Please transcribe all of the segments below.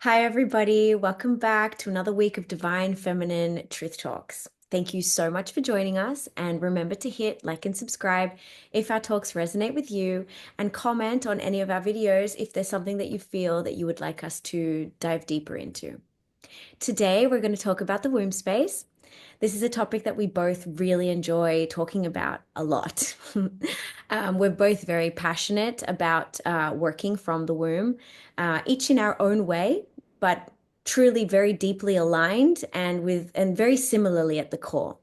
Hi, everybody. Welcome back to another week of Divine Feminine Truth Talks. Thank you so much for joining us. And remember to hit like and subscribe if our talks resonate with you, and comment on any of our videos if there's something that you feel that you would like us to dive deeper into. Today, we're going to talk about the womb space. This is a topic that we both really enjoy talking about a lot. We're both very passionate about working from the womb, each in our own way, but truly very deeply aligned and very similarly at the core.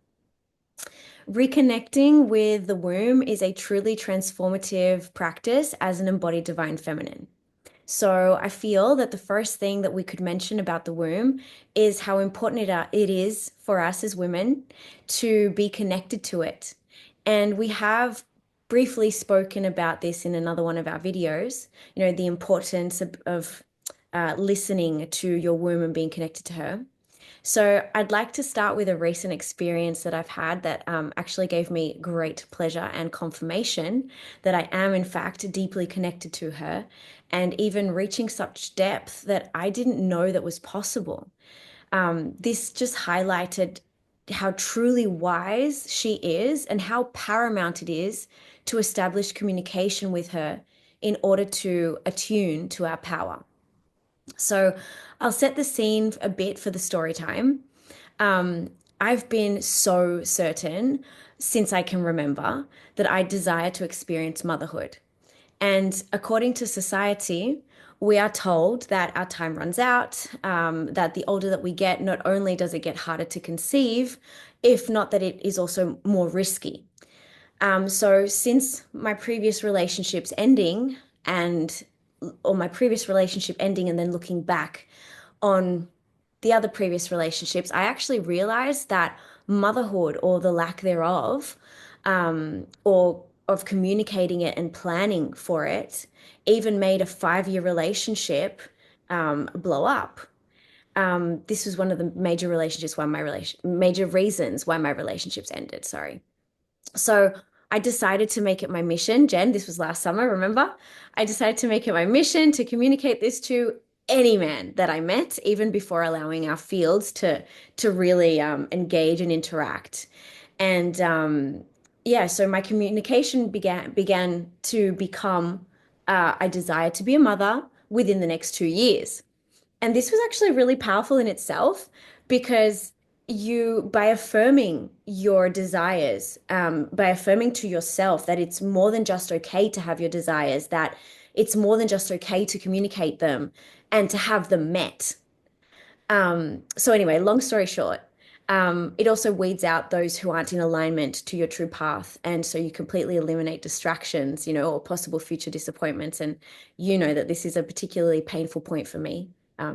Reconnecting with the womb is a truly transformative practice as an embodied divine feminine. So I feel that the first thing that we could mention about the womb is how important it is for us as women to be connected to it. And we have briefly spoken about this in another one of our videos, the importance of listening to your womb and being connected to her. So I'd like to start with a recent experience that I've had that actually gave me great pleasure and confirmation that I am, in fact, deeply connected to her, and even reaching such depth that I didn't know that was possible. This just highlighted how truly wise she is and how paramount it is to establish communication with her in order to attune to our power. So I'll set the scene a bit for the story time. Um, I've been so certain since I can remember that I desire to experience motherhood. And according to society, we are told that our time runs out, that the older that we get, not only does it get harder to conceive, if not that it is also more risky. So since my previous relationships ending and or my previous relationship ending and then looking back on the other previous relationships, I actually realized that motherhood or the lack thereof, or of communicating it and planning for it, even made a 5-year relationship blow up. This was one of the major relationships why major reasons why my relationships ended. Sorry. So I decided to make it my mission, Jen, this was last summer, remember? I decided to make it my mission to communicate this to any man that I met, even before allowing our fields to really engage and interact. And yeah, so my communication began to become I desire to be a mother within the next 2 years. And this was actually really powerful in itself because by affirming your desires, by affirming to yourself that it's more than just okay to have your desires, that it's more than just okay to communicate them and to have them met. So anyway, long story short, it also weeds out those who aren't in alignment to your true path. And so you completely eliminate distractions, or possible future disappointments. And you know that this is a particularly painful point for me,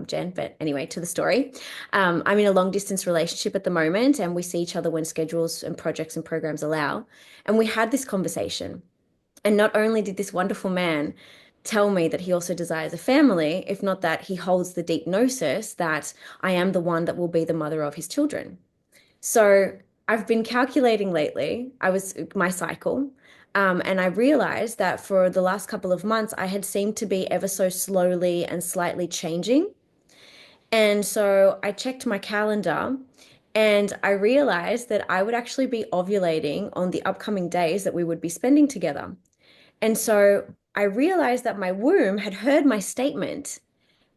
Jen. But anyway, to the story. I'm in a long distance relationship at the moment, and we see each other when schedules and projects and programs allow. And we had this conversation. And not only did this wonderful man tell me that he also desires a family, if not that he holds the deep gnosis that I am the one that will be the mother of his children. So I've been calculating lately, I was my cycle, and I realized that for the last couple of months, I had seemed to be ever so slowly and slightly changing. And so I checked my calendar and I realized that I would actually be ovulating on the upcoming days that we would be spending together. And so I realized that my womb had heard my statement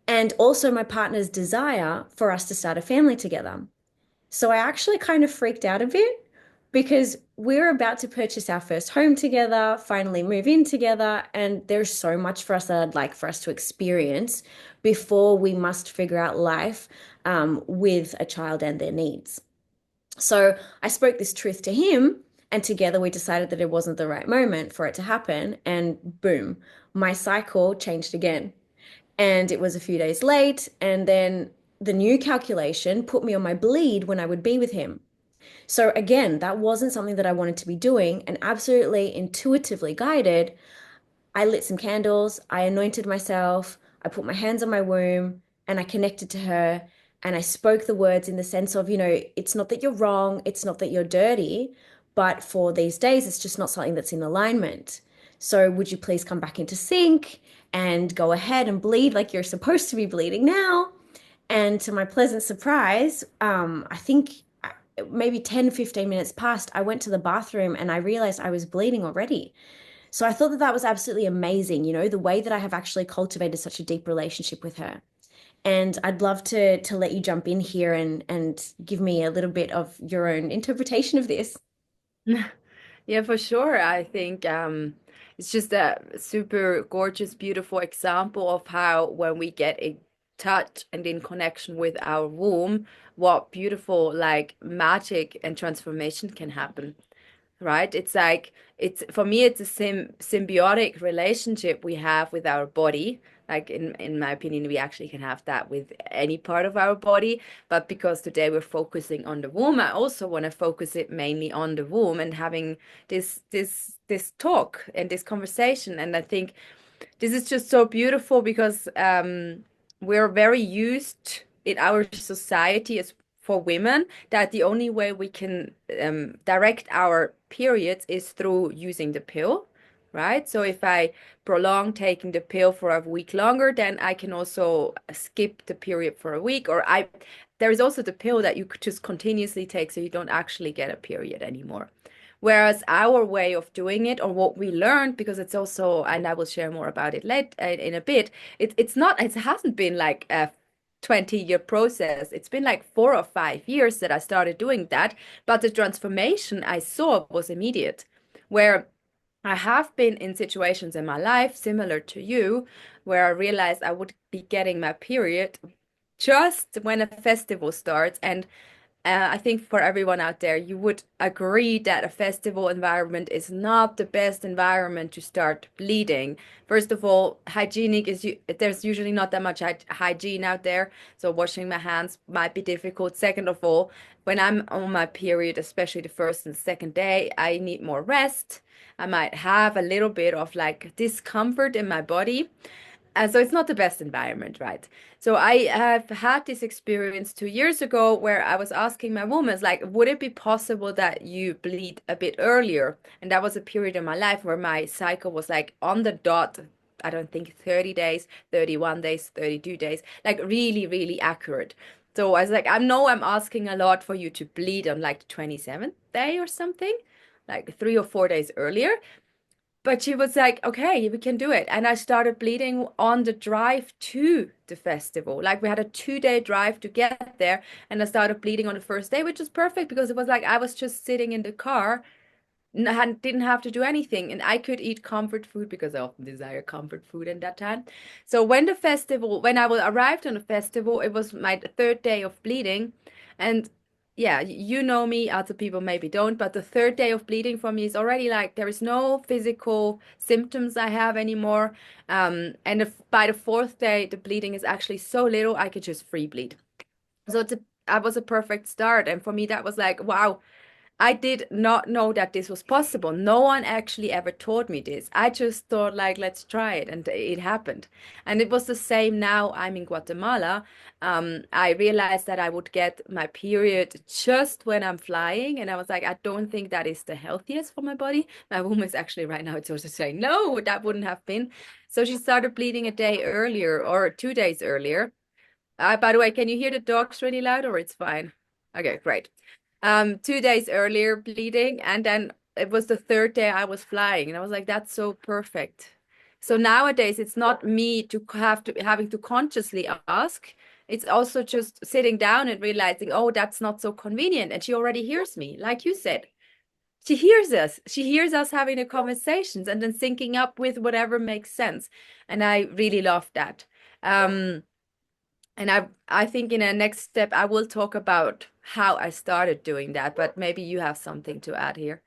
and also my partner's desire for us to start a family together. So I actually kind of freaked out a bit because we're about to purchase our first home together, finally move in together, and there's so much for us that I'd like for us to experience before we must figure out life with a child and their needs. So I spoke this truth to him, and together we decided that it wasn't the right moment for it to happen. And boom, my cycle changed again. And it was a few days late. And then the new calculation put me on my bleed when I would be with him. So again, that wasn't something that I wanted to be doing. And absolutely intuitively guided, I lit some candles, I anointed myself, I put my hands on my womb, and I connected to her. And I spoke the words in the sense of, it's not that you're wrong, it's not that you're dirty, but for these days, it's just not something that's in alignment. So would you please come back into sync and go ahead and bleed like you're supposed to be bleeding now? And to my pleasant surprise, I think maybe 10, 15 minutes passed. I went to the bathroom and I realized I was bleeding already. So I thought that that was absolutely amazing, you know, the way that I have actually cultivated such a deep relationship with her. And I'd love to let you jump in here and give me a little bit of your own interpretation of this. Yeah, for sure. I think it's just a super gorgeous, beautiful example of how when we get in touch and in connection with our womb, what beautiful like magic and transformation can happen, right? It's like it's for me, it's a symbiotic relationship we have with our body. Like in my opinion, we actually can have that with any part of our body. But because today we're focusing on the womb, I also want to focus it mainly on the womb and having this talk and this conversation. And I think this is just so beautiful because we're very used in our society as for women that the only way we can direct our periods is through using the pill, right? So if I prolong taking the pill for a week longer, then I can also skip the period for a week, or I there is also the pill that you could just continuously take so you don't actually get a period anymore. Whereas our way of doing it, or what we learned, because it's also, and I will share more about it late in a bit, it's not, it hasn't been like a 20-year process. It's been like 4 or 5 years that I started doing that. But the transformation I saw was immediate, where I have been in situations in my life similar to you, where I realized I would be getting my period just when a festival starts. And I think for everyone out there, you would agree that a festival environment is not the best environment to start bleeding. First of all, hygienic is there's usually not that much hygiene out there, so washing my hands might be difficult. Second of all, when I'm on my period, especially the first and second day, I need more rest. I might have a little bit of like discomfort in my body. So it's not the best environment, right? So I have had this experience 2 years ago where I was asking my woman, like, would it be possible that you bleed a bit earlier? And that was a period in my life where my cycle was like on the dot. I don't think 30 days, 31 days, 32 days, like really, really accurate. So I was like, I know I'm asking a lot for you to bleed on like the 27th day or something, like 3 or 4 days earlier. But she was like, okay, we can do it. And I started bleeding on the drive to the festival. Like we had a 2-day drive to get there. And I started bleeding on the first day, which was perfect because it was like I was just sitting in the car, didn't have to do anything. And I could eat comfort food because I often desire comfort food in that time. So when I arrived on the festival, it was my third day of bleeding. And yeah, you know me, other people maybe don't, but the third day of bleeding for me is already like there is no physical symptoms I have anymore. And if, by the fourth day, the bleeding is actually so little, I could just free bleed. So that was a perfect start. And for me, that was like, wow, I did not know that this was possible. No one actually ever taught me this. I just thought like, let's try it, and it happened. And it was the same now. I'm in Guatemala. I realized that I would get my period just when I'm flying, and I was like, I don't think that is the healthiest for my body. My womb is actually right now. It's also saying no, that wouldn't have been. So she started bleeding a day earlier or 2 days earlier. By the way, can you hear the dogs really loud, or it's fine? Okay, great. 2 days earlier bleeding, and then it was the third day I was flying, and I was like, that's so perfect. So nowadays it's not me to have to having to consciously ask. It's also just sitting down and realizing, oh, that's not so convenient. And she already hears me, like you said. She hears us. She hears us having the conversations and then syncing up with whatever makes sense. And I really love that. Um, and I think in a next step I will talk about how I started doing that, but maybe you have something to add here.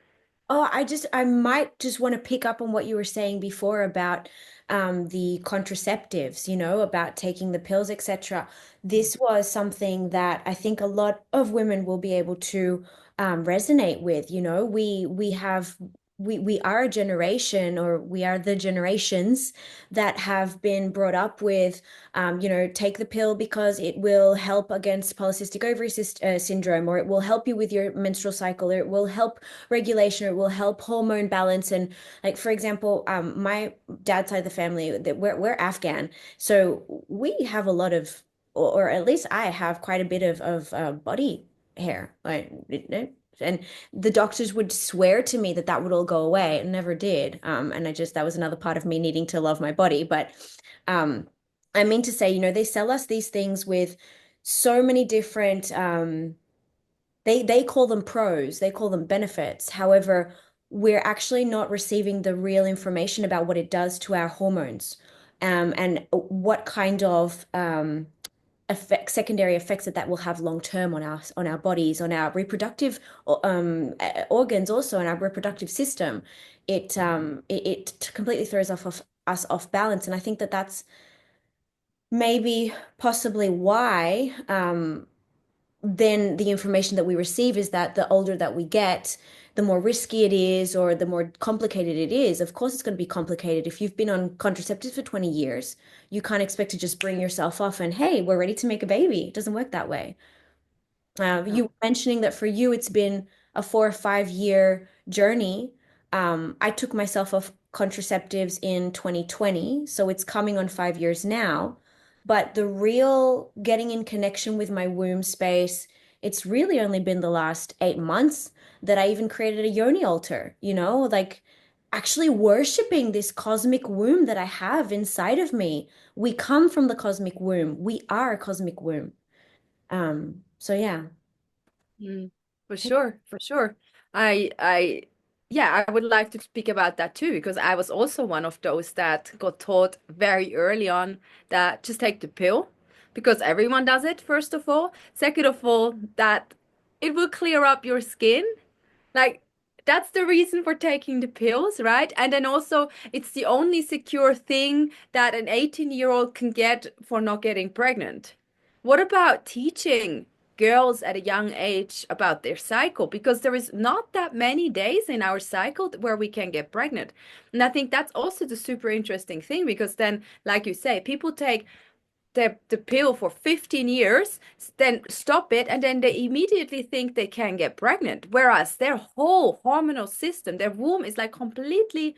Oh, I might just want to pick up on what you were saying before about the contraceptives, you know, about taking the pills, etc. This was something that I think a lot of women will be able to resonate with. You know, we have we are a generation, or we are the generations that have been brought up with, take the pill because it will help against polycystic ovary syndrome, or it will help you with your menstrual cycle, or it will help regulation, or it will help hormone balance. And like, for example, my dad's side of the family, that we're Afghan, so we have a lot of, or at least I have quite a bit of body hair, like, and the doctors would swear to me that that would all go away. It never did. And that was another part of me needing to love my body. But um, I mean to say, they sell us these things with so many different, they call them pros, they call them benefits. However, we're actually not receiving the real information about what it does to our hormones, and what kind of secondary effects that will have long term on our bodies, on our reproductive organs, also on our reproductive system. It completely throws us off balance, and I think that that's maybe possibly why, then the information that we receive is that the older that we get, the more risky it is, or the more complicated it is. Of course, it's going to be complicated. If you've been on contraceptives for 20 years, you can't expect to just bring yourself off and, hey, we're ready to make a baby. It doesn't work that way. You were mentioning that for you, it's been a 4 or 5 year journey. I took myself off contraceptives in 2020, so it's coming on 5 years now. But the real getting in connection with my womb space, it's really only been the last 8 months that I even created a yoni altar, like actually worshiping this cosmic womb that I have inside of me. We come from the cosmic womb. We are a cosmic womb. So yeah. Mm, for sure, for sure. I, yeah, I would like to speak about that too, because I was also one of those that got taught very early on that just take the pill, because everyone does it, first of all. Second of all, that it will clear up your skin. Like, that's the reason for taking the pills, right? And then also, it's the only secure thing that an 18-year-old can get for not getting pregnant. What about teaching girls at a young age about their cycle? Because there is not that many days in our cycle where we can get pregnant. And I think that's also the super interesting thing, because then, like you say, people take the pill for 15 years, then stop it, and then they immediately think they can get pregnant. Whereas their whole hormonal system, their womb is like completely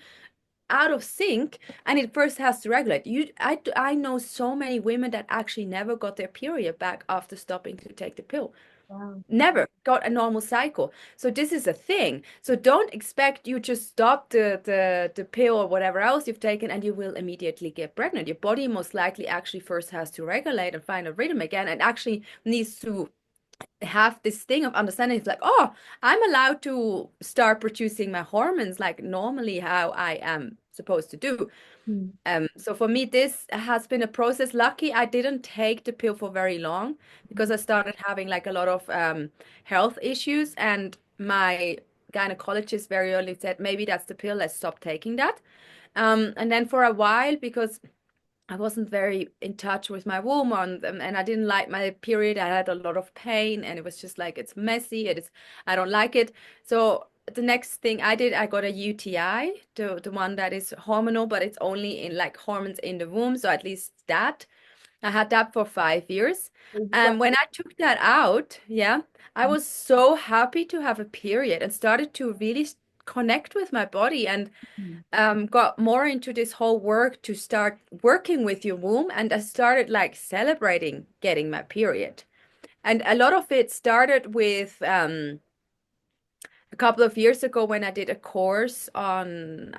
out of sync, and it first has to regulate. I know so many women that actually never got their period back after stopping to take the pill. Wow. Never got a normal cycle. So this is a thing. So don't expect you just stop the pill or whatever else you've taken and you will immediately get pregnant. Your body most likely actually first has to regulate and find a rhythm again, and actually needs to have this thing of understanding. It's like, oh, I'm allowed to start producing my hormones like normally how I am supposed to do. Mm. So for me, this has been a process. Lucky I didn't take the pill for very long, because I started having like a lot of health issues, and my gynecologist very early said, maybe that's the pill, let's stop taking that. And then for a while, because I wasn't very in touch with my womb and I didn't like my period. I had a lot of pain, and it was just like, it's messy. I don't like it. So the next thing I did, I got a UTI, the one that is hormonal, but it's only in like hormones in the womb. So at least that. I had that for 5 years. And when I took that out, yeah, I was so happy to have a period and started to really connect with my body, and got more into this whole work to start working with your womb. And I started like celebrating getting my period. And a lot of it started with a couple of years ago when I did a course on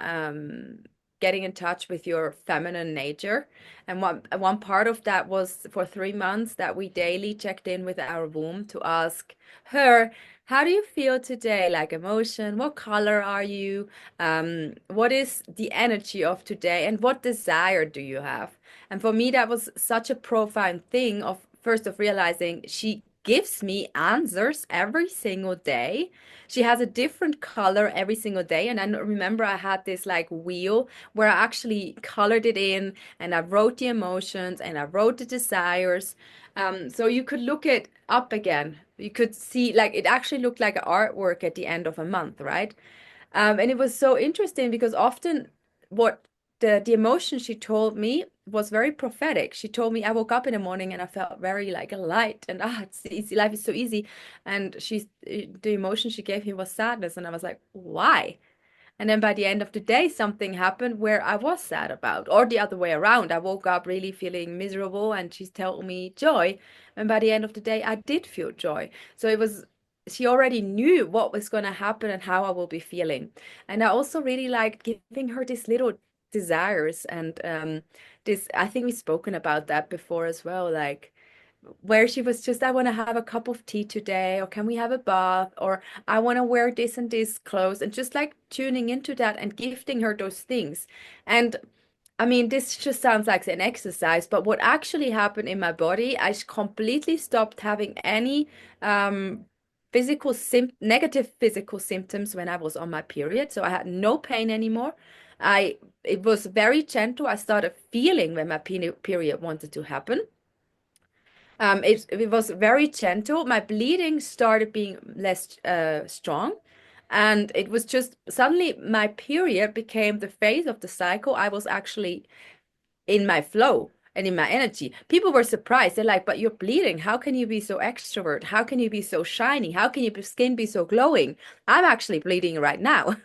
getting in touch with your feminine nature. And one part of that was for 3 months that we daily checked in with our womb to ask her, how do you feel today? Like emotion, what color are you? What is the energy of today? And what desire do you have? And for me, that was such a profound thing of first of realizing she gives me answers every single day. She has a different color every single day. And I remember I had this like wheel where I actually colored it in, and I wrote the emotions and I wrote the desires. So you could look it up again. You could see like it actually looked like an artwork at the end of a month, right? And it was so interesting because often what the emotion she told me was very prophetic. She told me I woke up in the morning and I felt very like a light and it's easy, life is so easy. And the emotion she gave me was sadness, and I was like, why? And then by the end of the day, something happened where I was sad about, or the other way around. I woke up really feeling miserable and she told me joy. And by the end of the day, I did feel joy. So it was, she already knew what was going to happen and how I will be feeling. And I also really liked giving her these little desires. And this, I think we've spoken about that before as well. Like, where she was just, I want to have a cup of tea today, or can we have a bath, or I want to wear this and this clothes, and just like tuning into that and gifting her those things. And I mean, this just sounds like an exercise, but what actually happened in my body, completely stopped having any um, negative physical symptoms when I was on my period. So I had no pain anymore. It was very gentle. I started feeling when my period wanted to happen. It was very gentle. My bleeding started being less strong. And it was just suddenly my period became the phase of the cycle. I was actually in my flow and in my energy. People were surprised. They're like, but you're bleeding. How can you be so extrovert? How can you be so shiny? How can your skin be so glowing? I'm actually bleeding right now.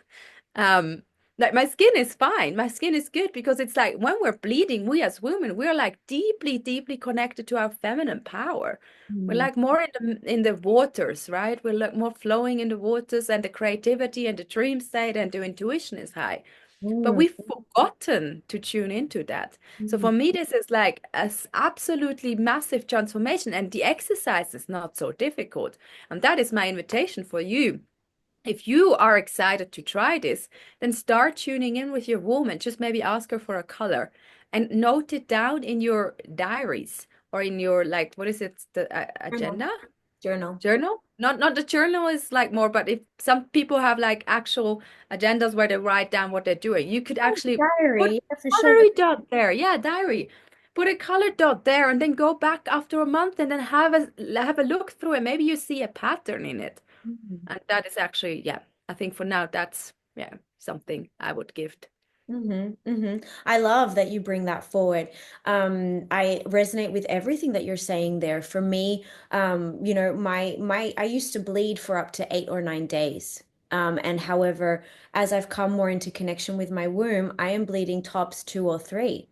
Um, like my skin is fine. My skin is good because it's like when we're bleeding, we as women, we're like deeply, deeply connected to our feminine power. We're Mm. like more in the waters, right? We're like more flowing in the waters, and the creativity and the dream state and the intuition is high. But Mm. we've forgotten to tune into that. So Mm. for me, this is like absolutely massive transformation, and the exercise is not so difficult. And that is my invitation for you. If you are excited to try this, then start tuning in with your woman. Just maybe ask her for a color and note it down in your diaries or in your, like, what is it, the Journal. agenda? Journal. Journal? Not the journal is like more, but if some people have like actual agendas where they write down what they're doing, you could actually put Diary. Yeah, for a sure. colory dot there. Yeah, diary. Put a color dot there and then go back after a month and then have a look through and maybe you see a pattern in it. Mhm. And that is actually, yeah, I think for now that's yeah, something I would gift. I love that you bring that forward. I resonate with everything that you're saying there. For me, I used to bleed for up to 8 or 9 days. And however, as I've come more into connection with my womb, I am bleeding tops 2 or 3.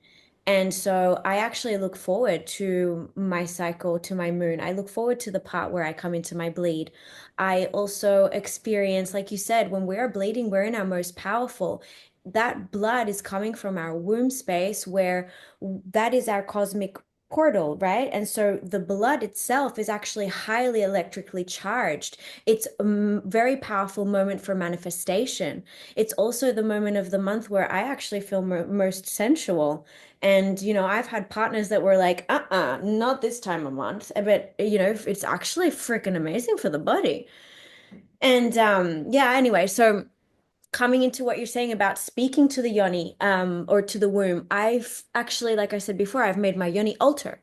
And so I actually look forward to my cycle, to my moon. I look forward to the part where I come into my bleed. I also experience, like you said, when we're bleeding, we're in our most powerful. That blood is coming from our womb space where that is our cosmic portal, right? And so the blood itself is actually highly electrically charged. It's a very powerful moment for manifestation. It's also the moment of the month where I actually feel most sensual. And, I've had partners that were like, not this time of month. But, it's actually freaking amazing for the body. And yeah, anyway, so coming into what you're saying about speaking to the yoni or to the womb, I've actually, like I said before, I've made my yoni altar.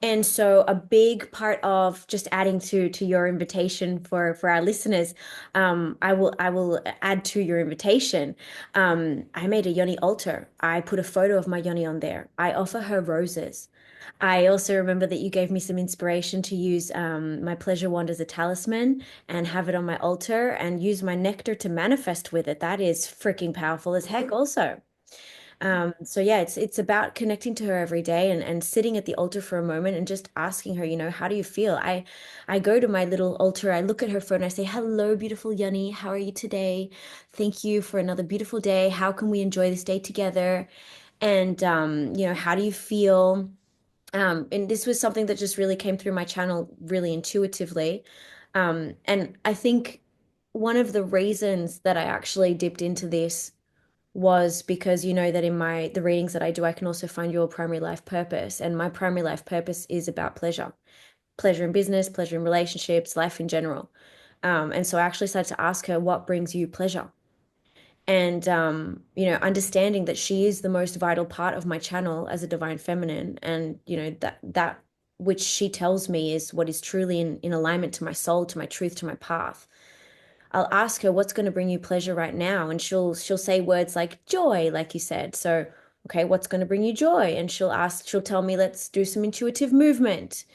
And so a big part of just adding to your invitation for our listeners, I will add to your invitation. I made a yoni altar. I put a photo of my yoni on there. I offer her roses. I also remember that you gave me some inspiration to use my pleasure wand as a talisman and have it on my altar and use my nectar to manifest with it. That is freaking powerful as heck, also. So yeah, it's about connecting to her every day and sitting at the altar for a moment and just asking her, how do you feel? I go to my little altar, I look at her phone, I say, "Hello, beautiful Yoni, how are you today? Thank you for another beautiful day. How can we enjoy this day together? And how do you feel?" And this was something that just really came through my channel really intuitively. And I think one of the reasons that I actually dipped into this was because you know that in my the readings that I do, I can also find your primary life purpose. And my primary life purpose is about pleasure. Pleasure in business, pleasure in relationships, life in general. And so I actually started to ask her, what brings you pleasure? And understanding that she is the most vital part of my channel as a divine feminine, and that which she tells me is what is truly in alignment to my soul, to my truth, to my path. I'll ask her what's going to bring you pleasure right now, and she'll say words like joy, like you said. So, okay, what's going to bring you joy? And she'll tell me, let's do some intuitive movement,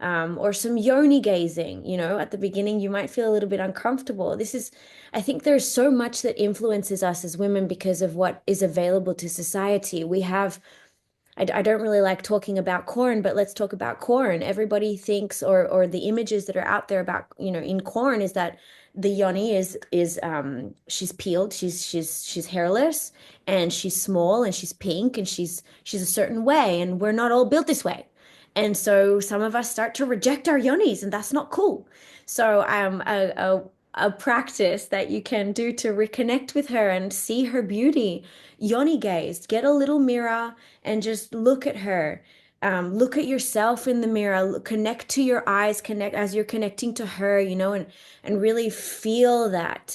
or some yoni gazing. At the beginning, you might feel a little bit uncomfortable. I think there's so much that influences us as women because of what is available to society. I don't really like talking about corn, but let's talk about corn. Everybody thinks, or the images that are out there about, in corn is that the yoni is she's peeled, she's hairless, and she's small, and she's pink, and she's a certain way, and we're not all built this way. And so some of us start to reject our yonis, and that's not cool. So a practice that you can do to reconnect with her and see her beauty, yoni gaze, get a little mirror and just look at her. Look at yourself in the mirror, connect to your eyes, connect as you're connecting to her, and really feel that.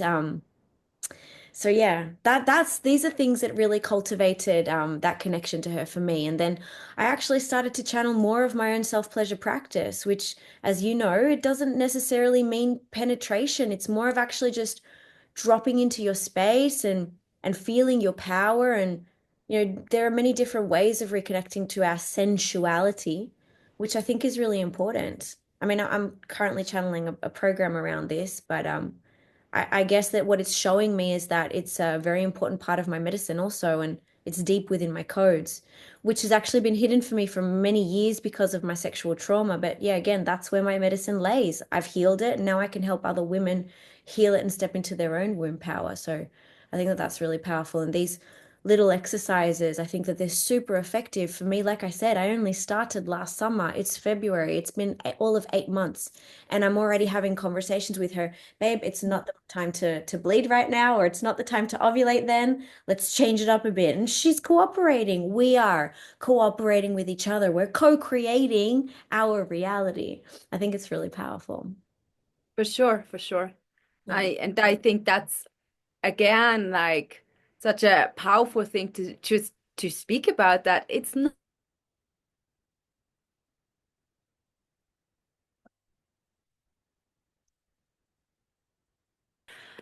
So yeah, that's these are things that really cultivated that connection to her for me. And then I actually started to channel more of my own self-pleasure practice, which, as you know, it doesn't necessarily mean penetration. It's more of actually just dropping into your space and feeling your power. And there are many different ways of reconnecting to our sensuality, which I think is really important. I mean, I'm currently channeling a program around this, but I guess that what it's showing me is that it's a very important part of my medicine also, and it's deep within my codes, which has actually been hidden for me for many years because of my sexual trauma. But yeah, again, that's where my medicine lays. I've healed it, and now I can help other women heal it and step into their own womb power. So I think that that's really powerful. And these little exercises, I think that they're super effective for me. Like I said, I only started last summer. It's February. It's been all of 8 months, and I'm already having conversations with her. Babe, it's not the time to bleed right now, or it's not the time to ovulate then. Let's change it up a bit. And she's cooperating. We are cooperating with each other. We're co-creating our reality. I think it's really powerful. For sure, for sure. Yeah. I think that's again like such a powerful thing to just to speak about that. It's not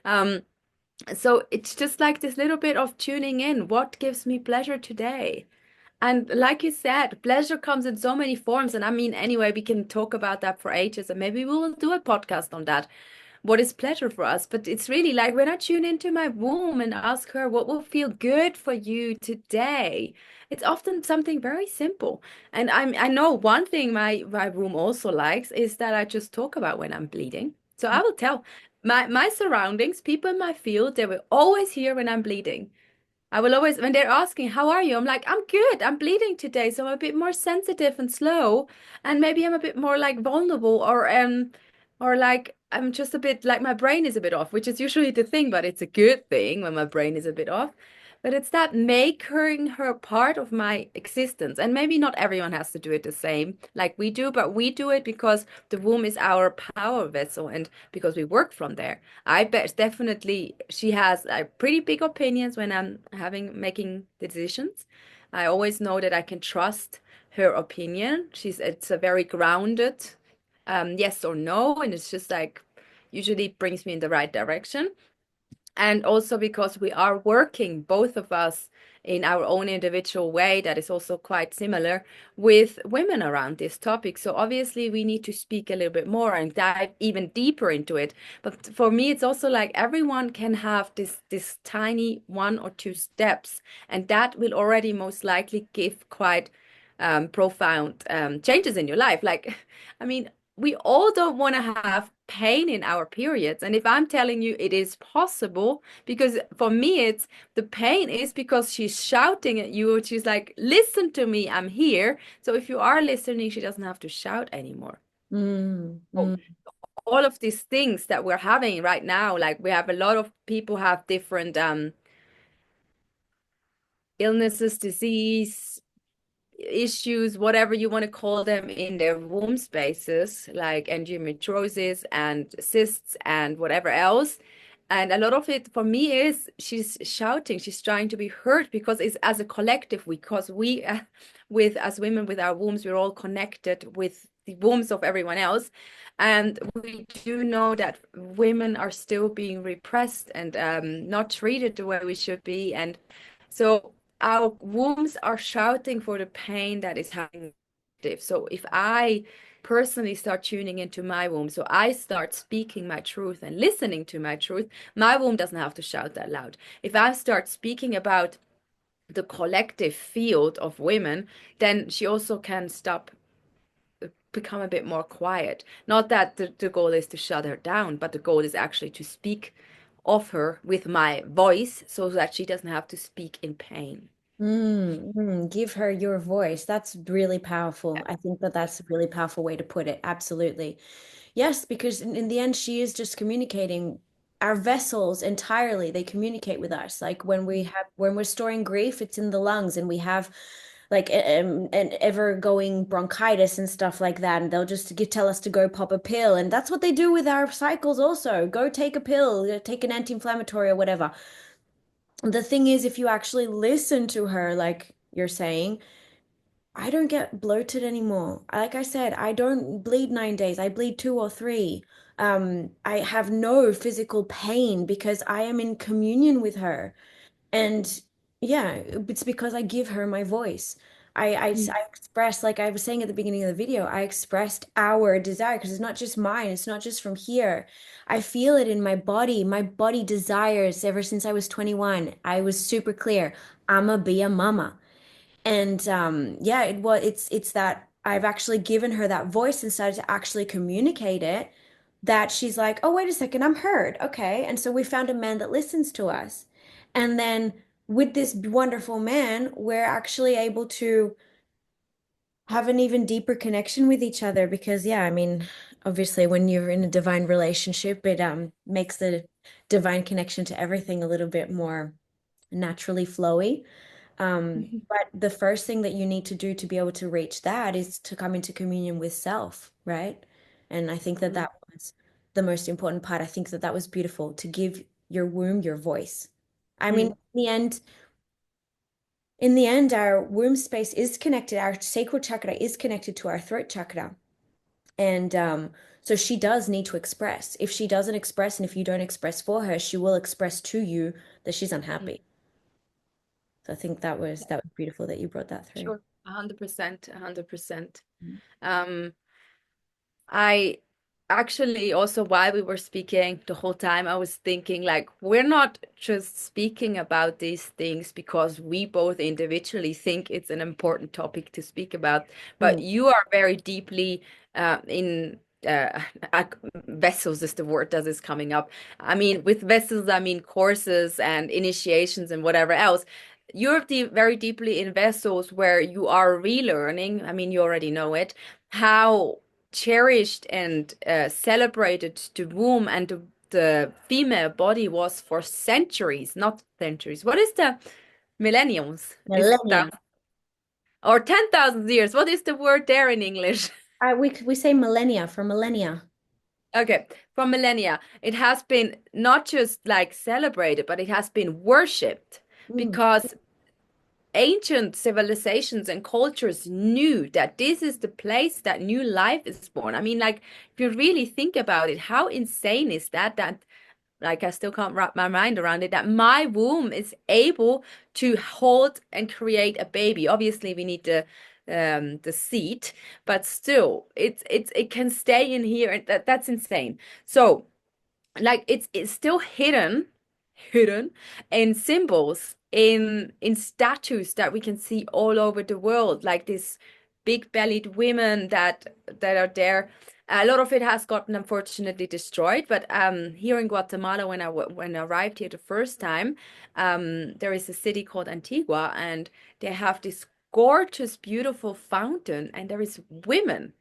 um so it's just like this little bit of tuning in. What gives me pleasure today? And like you said, pleasure comes in so many forms. And I mean, anyway, we can talk about that for ages, and maybe we will do a podcast on that. What is pleasure for us? But it's really like when I tune into my womb and ask her what will feel good for you today, it's often something very simple. And I know one thing my womb also likes is that I just talk about when I'm bleeding. So I will tell my surroundings, people in my field, they will always hear when I'm bleeding. I will always, when they're asking, how are you? I'm like, I'm good. I'm bleeding today. So I'm a bit more sensitive and slow. And maybe I'm a bit more like vulnerable or like I'm just a bit like my brain is a bit off, which is usually the thing, but it's a good thing when my brain is a bit off. But it's that making her part of my existence. And maybe not everyone has to do it the same like we do, but we do it because the womb is our power vessel and because we work from there. I bet definitely she has pretty big opinions when I'm having making decisions. I always know that I can trust her opinion. It's a very grounded yes or no, and it's just like usually brings me in the right direction. And also because we are working, both of us, in our own individual way that is also quite similar with women around this topic. So obviously we need to speak a little bit more and dive even deeper into it. But for me, it's also like everyone can have this tiny 1 or 2 steps, and that will already most likely give quite profound changes in your life. Like, I mean, we all don't want to have pain in our periods. And if I'm telling you it is possible, because for me, it's the pain is because she's shouting at you. She's like, listen to me, I'm here. So if you are listening, she doesn't have to shout anymore. Mm, So mm, all of these things that we're having right now, like we have a lot of people have different illnesses, disease, issues, whatever you want to call them, in their womb spaces, like endometriosis and cysts and whatever else. And a lot of it for me is she's shouting, she's trying to be heard because it's as a collective, because we, with as women with our wombs, we're all connected with the wombs of everyone else. And we do know that women are still being repressed and not treated the way we should be. And so our wombs are shouting for the pain that is happening. So if I personally start tuning into my womb, so I start speaking my truth and listening to my truth, my womb doesn't have to shout that loud. If I start speaking about the collective field of women, then she also can stop, become a bit more quiet. Not that the goal is to shut her down, but the goal is actually to speak of her with my voice so that she doesn't have to speak in pain. Give her your voice. That's really powerful. I think that that's a really powerful way to put it. Absolutely. Yes, because in the end, she is just communicating. Our vessels entirely, they communicate with us. Like when we're storing grief, it's in the lungs, and we have like an ever going bronchitis and stuff like that. And they'll just tell us to go pop a pill. And that's what they do with our cycles also. Go take a pill, take an anti-inflammatory or whatever. The thing is, if you actually listen to her, like you're saying, I don't get bloated anymore. Like I said, I don't bleed 9 days. I bleed 2 or 3. I have no physical pain because I am in communion with her. And yeah, it's because I give her my voice. Mm. I express, like I was saying at the beginning of the video, I expressed our desire because it's not just mine, it's not just from here. I feel it in my body. My body desires ever since I was 21. I was super clear. I'ma be a mama. And yeah, it's that I've actually given her that voice and started to actually communicate it, that she's like, oh, wait a second, I'm heard. Okay. And so we found a man that listens to us. And then with this wonderful man, we're actually able to have an even deeper connection with each other because yeah, I mean, obviously when you're in a divine relationship, it makes the divine connection to everything a little bit more naturally flowy. But the first thing that you need to do to be able to reach that is to come into communion with self, right? And I think that Mhm. that was the most important part. I think that that was beautiful to give your womb your voice. I mean, Mm. in the end, our womb space is connected. Our sacral chakra is connected to our throat chakra. And so she does need to express. If she doesn't express and if you don't express for her, she will express to you that she's Mm. unhappy. So I think that was beautiful that you brought that through. Sure, 100%, 100%. Mhm. Um, I actually also, while we were speaking the whole time, I was thinking like we're not just speaking about these things because we both individually think it's an important topic to speak about, but Mm. you are very deeply in ac- vessels is the word that is coming up. I mean, with vessels, I mean courses and initiations and whatever else. You're very deeply in vessels where you are relearning. I mean, you already know it, how cherished and celebrated the womb and the female body was for centuries, not centuries. What is the millenniums? Is it Millennia. thousand or 10,000 years? What is the word there in English? We say millennia for millennia. Okay, for millennia, it has been not just like celebrated, but it has been worshipped Mm. because ancient civilizations and cultures knew that this is the place that new life is born. I mean, like, if you really think about it, how insane is that? That, like, I still can't wrap my mind around it, that my womb is able to hold and create a baby. Obviously, we need the seed, but still, it can stay in here, and that's insane. So, like it's still hidden in symbols, in statues that we can see all over the world, like this big bellied women that are there. A lot of it has gotten unfortunately destroyed, but here in Guatemala, when I arrived here the first time, there is a city called Antigua, and they have this gorgeous beautiful fountain, and there is women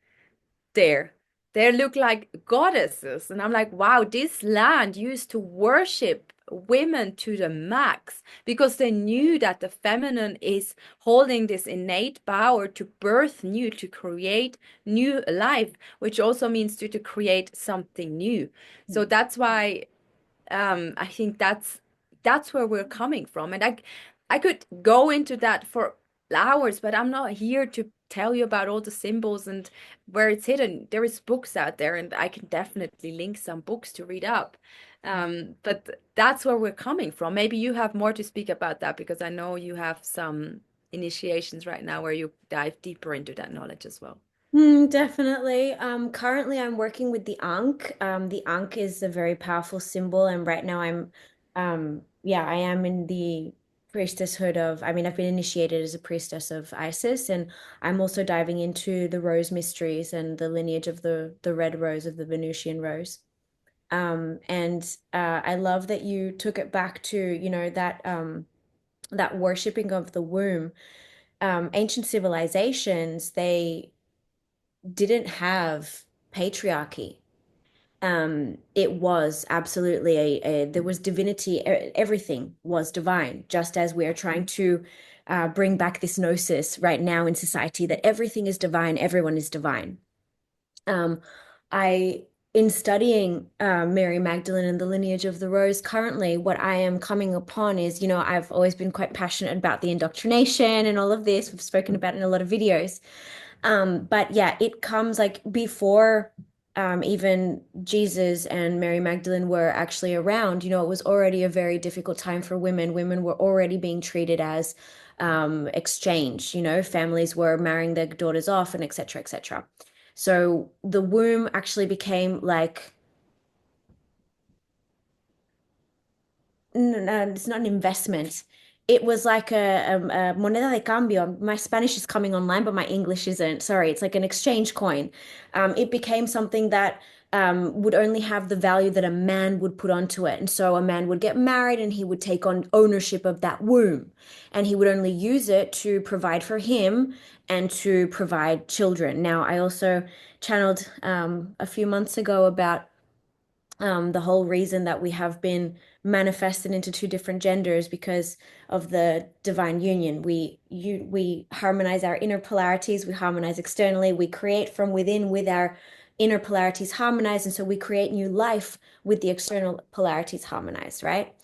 there. They look like goddesses. And I'm like, wow, this land used to worship women to the max because they knew that the feminine is holding this innate power to birth new, to create new life, which also means to create something new. So that's why I think that's where we're coming from. And I could go into that for hours, but I'm not here to tell you about all the symbols and where it's hidden. There is books out there, and I can definitely link some books to read up. But that's where we're coming from. Maybe you have more to speak about that because I know you have some initiations right now where you dive deeper into that knowledge as well. Definitely. Currently I'm working with the Ankh. The Ankh is a very powerful symbol, and right now yeah, I am in the priestesshood of, I mean, I've been initiated as a priestess of Isis, and I'm also diving into the rose mysteries and the lineage of the red rose of the Venusian rose. And I love that you took it back to, that worshipping of the womb. Ancient civilizations, they didn't have patriarchy. It was absolutely there was divinity, everything was divine, just as we are trying to bring back this gnosis right now in society that everything is divine, everyone is divine. Um, I, in studying Mary Magdalene and the lineage of the rose, currently what I am coming upon is, I've always been quite passionate about the indoctrination and all of this. We've spoken about it in a lot of videos. But yeah, it comes like before even Jesus and Mary Magdalene were actually around. It was already a very difficult time for women. Women were already being treated as exchange. Families were marrying their daughters off and etc. etc. So the womb actually became like no, it's not an investment. It was like a moneda de cambio. My Spanish is coming online, but my English isn't. Sorry, it's like an exchange coin. It became something that would only have the value that a man would put onto it. And so a man would get married and he would take on ownership of that womb. And he would only use it to provide for him and to provide children. Now, I also channeled a few months ago about the whole reason that we have been manifested into two different genders because of the divine union. We harmonize our inner polarities, we harmonize externally, we create from within with our inner polarities harmonized, and so we create new life with the external polarities harmonized, right?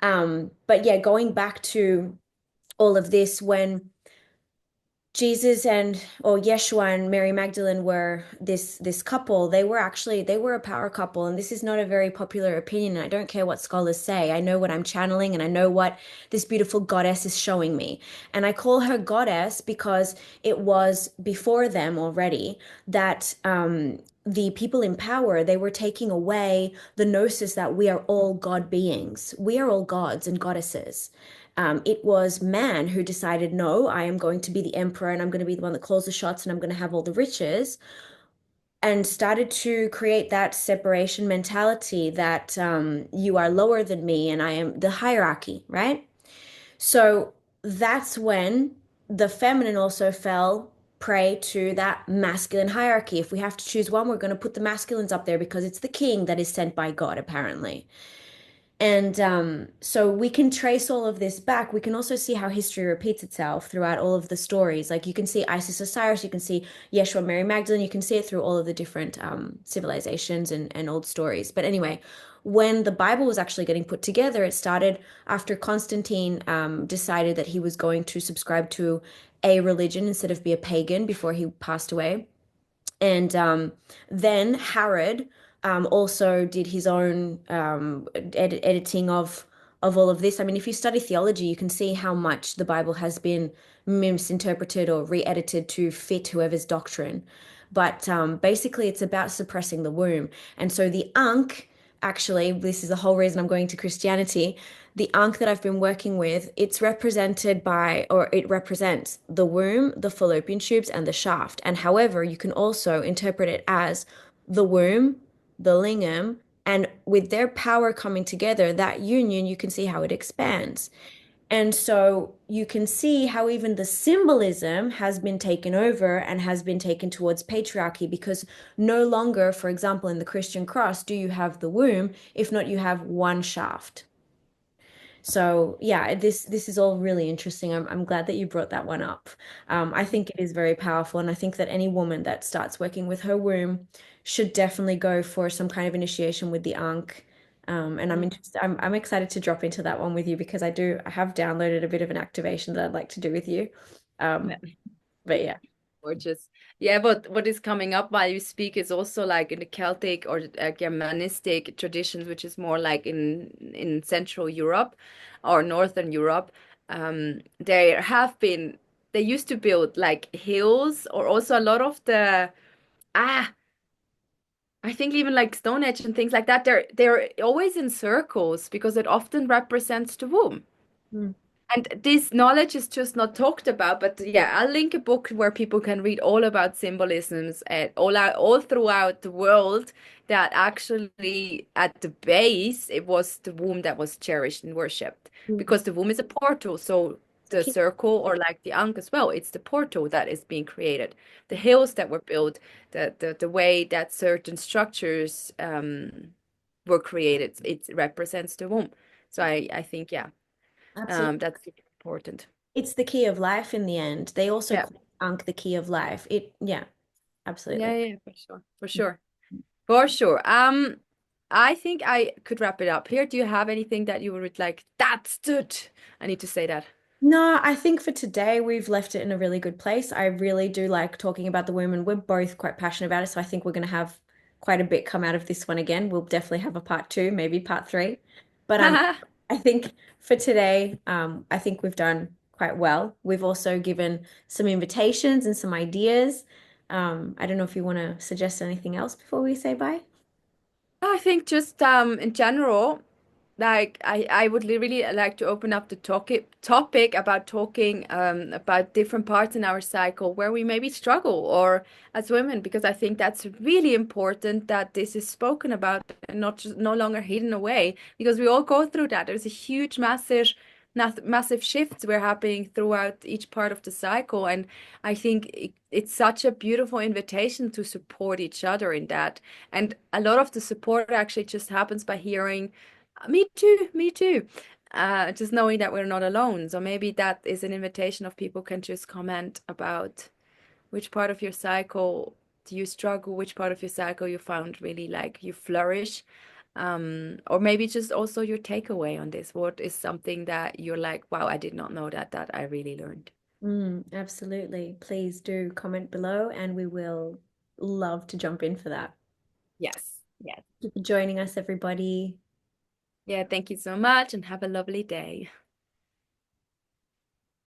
But yeah, going back to all of this, when Jesus and or Yeshua and Mary Magdalene were this couple. They were a power couple, and this is not a very popular opinion. And I don't care what scholars say. I know what I'm channeling, and I know what this beautiful goddess is showing me. And I call her goddess because it was before them already that the people in power, they were taking away the gnosis that we are all God beings. We are all gods and goddesses. It was man who decided, no, I am going to be the emperor and I'm going to be the one that calls the shots and I'm going to have all the riches, and started to create that separation mentality that you are lower than me and I am the hierarchy, right? So that's when the feminine also fell prey to that masculine hierarchy. If we have to choose one, we're going to put the masculines up there because it's the king that is sent by God, apparently. And so we can trace all of this back. We can also see how history repeats itself throughout all of the stories. Like you can see Isis Osiris, you can see Yeshua, Mary Magdalene, you can see it through all of the different civilizations and old stories. But anyway, when the Bible was actually getting put together, it started after Constantine decided that he was going to subscribe to a religion instead of be a pagan before he passed away. And then Harrod also did his own editing of all of this. I mean, if you study theology, you can see how much the Bible has been misinterpreted or re-edited to fit whoever's doctrine. But basically, it's about suppressing the womb. And so the Ankh, actually, this is the whole reason I'm going to Christianity. The Ankh that I've been working with, it's represented by, or it represents the womb, the fallopian tubes, and the shaft. And however, you can also interpret it as the womb, the lingam, and with their power coming together, that union, you can see how it expands. And so you can see how even the symbolism has been taken over and has been taken towards patriarchy because no longer, for example, in the Christian cross, do you have the womb. If not, you have one shaft. So yeah, this is all really interesting. I'm glad that you brought that one up. I think it is very powerful, and I think that any woman that starts working with her womb should definitely go for some kind of initiation with the Ankh. And I'm Mm. interested. I'm excited to drop into that one with you because I have downloaded a bit of an activation that I'd like to do with you. Um, but yeah. gorgeous. Yeah, but what is coming up while you speak is also like in the Celtic or Germanistic traditions, which is more like in Central Europe or Northern Europe. There have been they used to build like hills or also a lot of the ah I think even like Stonehenge and things like that, they're always in circles because it often represents the womb. Mm. And this knowledge is just not talked about, but yeah, I'll link a book where people can read all about symbolisms and all throughout the world that actually at the base it was the womb that was cherished and worshipped Mm. because the womb is a portal. So It's the the key. circle or like the ankh as well, it's the portal that is being created. The hills that were built, the way that certain structures were created, it represents the womb. So I think yeah. Absolutely. That's super important. It's the key of life in the end. They also Yeah. call Ankh the key of life. Yeah, Yeah, absolutely. yeah, for sure. For sure. For sure. I think I could wrap it up here. Do you have anything that you would like? That's it. I need to say that. No, I think for today we've left it in a really good place. I really do like talking about the women. We're both quite passionate about it, so I think we're going to have quite a bit come out of this one again. We'll definitely have a part two, maybe part three. But I think for today, I think we've done quite well. We've also given some invitations and some ideas. I don't know if you want to suggest anything else before we say bye. I think just in general, like I would really like to open up the topic about talking about different parts in our cycle where we maybe struggle or as women because I think that's really important that this is spoken about and not just no longer hidden away because we all go through that. There's a huge massive shifts we're happening throughout each part of the cycle and I think it's such a beautiful invitation to support each other in that. And a lot of the support actually just happens by hearing, me too, me too. Just knowing that we're not alone. So maybe that is an invitation of people can just comment about which part of your cycle do you struggle, which part of your cycle you found really like you flourish. Or maybe just also your takeaway on this. What is something that you're like, wow, I did not know that I really learned. Absolutely. Please do comment below and we will love to jump in for that. Yes. Yes. Thank you for joining us, everybody. Yeah, thank you so much and have a lovely day.